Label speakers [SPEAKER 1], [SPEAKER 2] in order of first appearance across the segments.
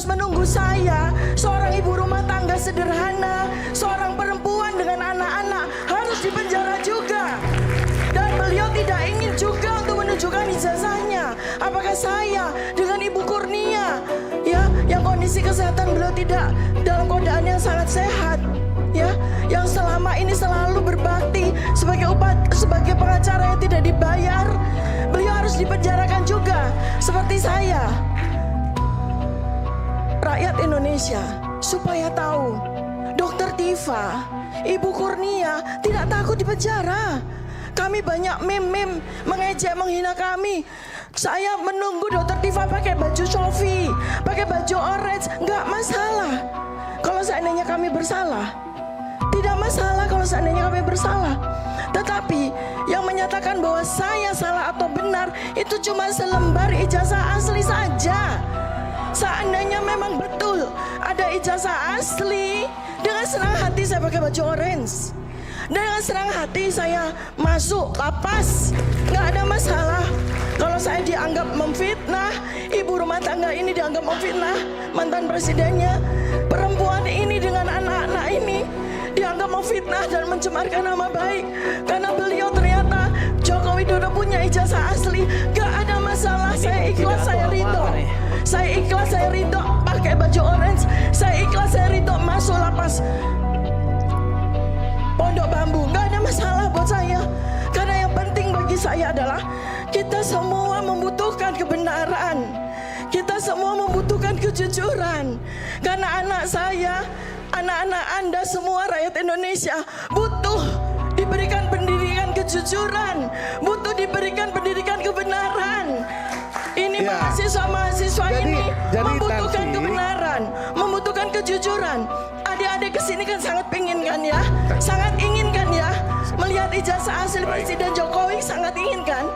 [SPEAKER 1] harus menunggu saya, seorang ibu rumah tangga sederhana, seorang perempuan dengan anak-anak, harus dipenjara juga. Dan beliau tidak ingin juga untuk menunjukkan ijazahnya. Apakah saya dengan Ibu Kurnia, ya, yang kondisi kesehatan beliau tidak dalam keadaan yang sangat sehat, ya, yang selama ini selalu berbakti sebagai pengacara yang tidak dibayar, beliau harus dipenjarakan juga seperti saya. Rakyat Indonesia supaya tahu, Dokter Tifa, Ibu Kurnia tidak takut dipenjara. Kami banyak meme mengejek, menghina kami. Saya menunggu Dokter Tifa pakai baju Shopee, pakai baju orange, nggak masalah. Kalau seandainya kami bersalah, tidak masalah kalau seandainya kami bersalah. Tetapi yang menyatakan bahwa saya salah atau benar itu cuma selembar ijazah asli saja. Seandainya memang betul ada ijazah asli, dengan senang hati saya pakai baju orange. Dengan senang hati saya masuk lapas, nggak ada masalah. Kalau saya dianggap memfitnah, ibu rumah tangga ini dianggap memfitnah mantan presidennya, perempuan ini dengan anak-anak ini dianggap memfitnah dan mencemarkan nama baik, karena beliau ternyata Joko Widodo punya ijazah asli. Gak ada masalah, saya ikhlas, saya ridho. Saya ikhlas, saya ridho pakai baju orange. Saya ikhlas, saya ridho masuk lapas Pondok Bambu. Gak ada masalah buat saya, karena yang penting bagi saya adalah kita semua membutuhkan kebenaran. Kita semua membutuhkan kejujuran. Karena anak saya, anak-anak Anda semua, rakyat Indonesia butuh diberikan pendidikan kejujuran, butuh diberikan pendidikan kebenaran. Ini mahasiswa-mahasiswa ini membutuhkan kebenaran, membutuhkan kejujuran. Adik-adik kesini kan sangat pingin kan ya, sangat ingin kan ya melihat ijazah asli Presiden Jokowi, sangat ingin kan.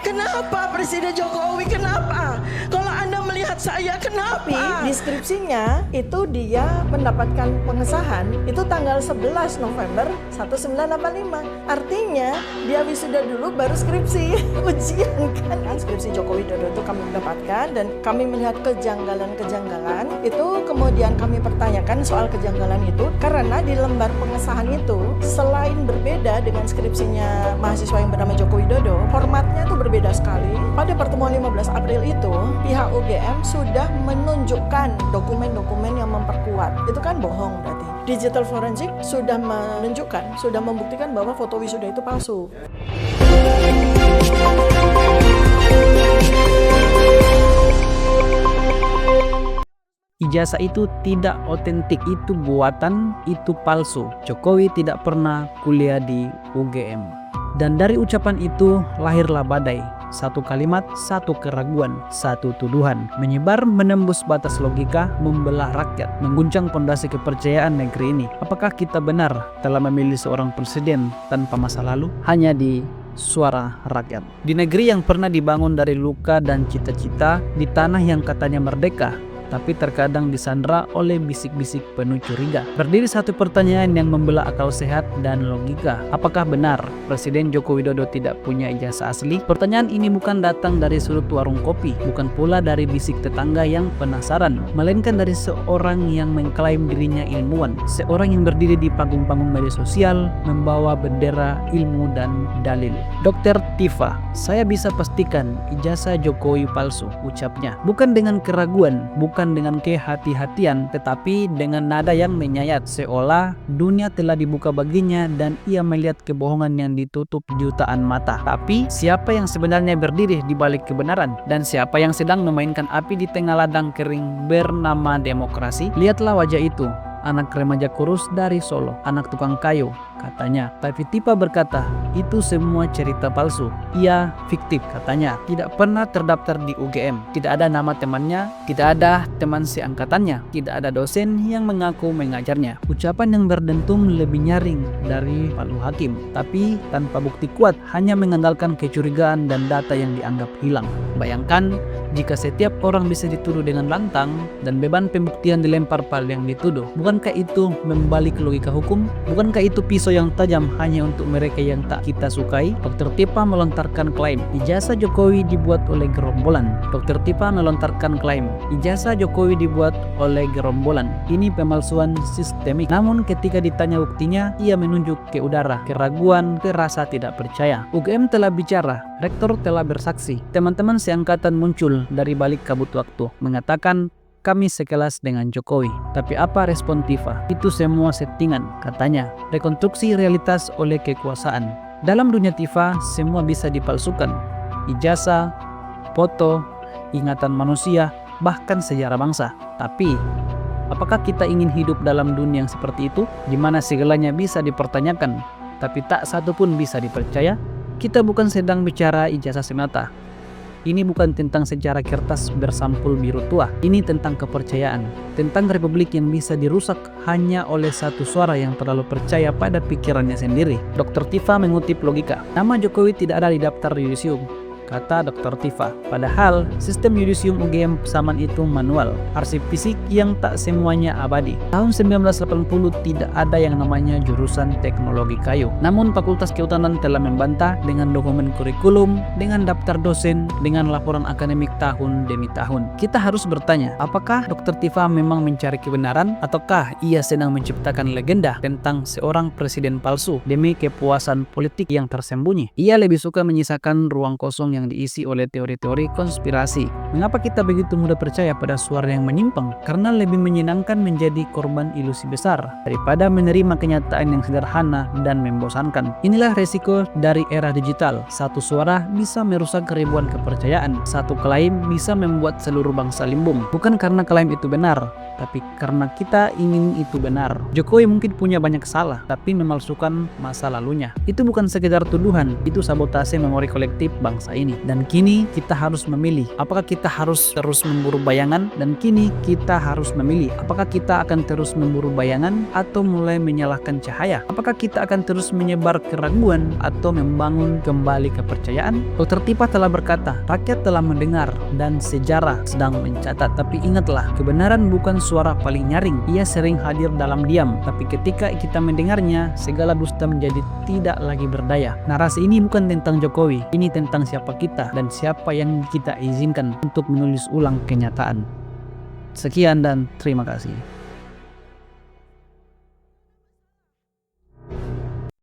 [SPEAKER 1] Kenapa Presiden Jokowi? Kenapa? Kalau Anda melihat saya, kenapa?
[SPEAKER 2] Tapi deskripsinya itu dia mendapatkan pengesahan itu tanggal 11 November 1985. Artinya dia wisuda dulu baru skripsi ujian kan. Skripsi Joko Widodo itu kami mendapatkan dan kami melihat kejanggalan-kejanggalan. Itu kemudian kami pertanyakan soal kejanggalan itu karena di lembar pengesahan itu selain berbeda dengan skripsinya mahasiswa yang bernama Joko Widodo, formatnya itu berbeda sekali. Pada pertemuan 15 April itu, pihak UGM sudah menunjukkan dokumen-dokumen yang memperkuat. Itu kan bohong berarti. Digital forensik sudah menunjukkan, sudah membuktikan bahwa foto wisuda itu palsu.
[SPEAKER 3] Ijazah itu tidak otentik, itu buatan, itu palsu. Jokowi tidak pernah kuliah di UGM. Dan dari ucapan itu lahirlah badai. Satu kalimat, satu keraguan, satu tuduhan. Menyebar menembus batas logika, membelah rakyat, mengguncang pondasi kepercayaan negeri ini. Apakah kita benar telah memilih seorang presiden tanpa masa lalu? Hanya di suara rakyat. Di negeri yang pernah dibangun dari luka dan cita-cita, di tanah yang katanya merdeka, tapi terkadang disandra oleh bisik-bisik penuh curiga. Berdiri satu pertanyaan yang membelah akal sehat dan logika. Apakah benar Presiden Joko Widodo tidak punya ijazah asli? Pertanyaan ini bukan datang dari sudut warung kopi, bukan pula dari bisik tetangga yang penasaran, melainkan dari seorang yang mengklaim dirinya ilmuwan, seorang yang berdiri di panggung-panggung media sosial, membawa bendera ilmu dan dalil. Dr. Tifa, saya bisa pastikan ijazah Jokowi palsu, ucapnya. Bukan dengan keraguan, bukan dengan kehati-hatian, tetapi dengan nada yang menyayat, seolah dunia telah dibuka baginya dan ia melihat kebohongan yang ditutup jutaan mata. Tapi siapa yang sebenarnya berdiri di balik kebenaran, dan siapa yang sedang memainkan api di tengah ladang kering bernama demokrasi? Lihatlah wajah itu, anak remaja kurus dari Solo, anak tukang kayu, katanya. Tapi Tifa berkata, itu semua cerita palsu. Ia fiktif, katanya. Tidak pernah terdaftar di UGM. Tidak ada nama temannya, tidak ada teman seangkatannya, tidak ada dosen yang mengaku mengajarnya. Ucapan yang berdentum lebih nyaring dari palu hakim, tapi tanpa bukti kuat, hanya mengandalkan kecurigaan dan data yang dianggap hilang. Bayangkan jika setiap orang bisa dituduh dengan lantang dan beban pembuktian dilempar pada yang dituduh. Bukankah itu membalik logika hukum? Bukankah itu pisau pisau yang tajam hanya untuk mereka yang tak kita sukai. Dr. Tifa melontarkan klaim ijazah Jokowi dibuat oleh gerombolan. Dr. Tifa melontarkan klaim ijazah Jokowi dibuat oleh gerombolan. Ini pemalsuan sistemik. Namun ketika ditanya buktinya, ia menunjuk ke udara, keraguan, ke rasa tidak percaya. UGM telah bicara, rektor telah bersaksi. Teman-teman seangkatan muncul dari balik kabut waktu, mengatakan kami sekelas dengan Jokowi. Tapi apa respon Tifa? Itu semua settingan, katanya. Rekonstruksi realitas oleh kekuasaan. Dalam dunia Tifa, semua bisa dipalsukan. Ijazah, foto, ingatan manusia, bahkan sejarah bangsa. Tapi, apakah kita ingin hidup dalam dunia yang seperti itu? Di mana segalanya bisa dipertanyakan, tapi tak satu pun bisa dipercaya? Kita bukan sedang bicara ijazah semata. Ini bukan tentang sejarah kertas bersampul biru tua. Ini tentang kepercayaan. Tentang republik yang bisa dirusak hanya oleh satu suara yang terlalu percaya pada pikirannya sendiri. Dr. Tifa mengutip logika. Nama Jokowi tidak ada di daftar yudisium, kata Dr. Tifa. Padahal sistem yudisium UGM zaman itu manual, arsip fisik yang tak semuanya abadi. Tahun 1980 tidak ada yang namanya jurusan teknologi kayu. Namun Fakultas Kehutanan telah membantah dengan dokumen kurikulum, dengan daftar dosen, dengan laporan akademik tahun demi tahun. Kita harus bertanya, apakah Dr. Tifa memang mencari kebenaran ataukah ia sedang menciptakan legenda tentang seorang presiden palsu demi kepuasan politik yang tersembunyi? Ia lebih suka menyisakan ruang kosong yang diisi oleh teori-teori konspirasi. Mengapa kita begitu mudah percaya pada suara yang menyimpang? Karena lebih menyenangkan menjadi korban ilusi besar daripada menerima kenyataan yang sederhana dan membosankan. Inilah resiko dari era digital. Satu suara bisa merusak ribuan kepercayaan. Satu klaim bisa membuat seluruh bangsa limbung. Bukan karena klaim itu benar, tapi karena kita ingin itu benar. Jokowi mungkin punya banyak salah, tapi memalsukan masa lalunya. Itu bukan sekedar tuduhan, itu sabotase memori kolektif bangsa ini. Dan kini kita harus memilih, apakah kita harus terus memburu bayangan? Dan kini kita harus memilih, apakah kita akan terus memburu bayangan atau mulai menyalahkan cahaya? Apakah kita akan terus menyebar keraguan atau membangun kembali kepercayaan? Dr. Tifa telah berkata, rakyat telah mendengar dan sejarah sedang mencatat. Tapi ingatlah, kebenaran bukan suara paling nyaring. Ia sering hadir dalam diam, tapi ketika kita mendengarnya, segala dusta menjadi tidak lagi berdaya. Narasi ini bukan tentang Jokowi, ini tentang siapa kita dan siapa yang kita izinkan untuk menulis ulang kenyataan. Sekian dan terima kasih.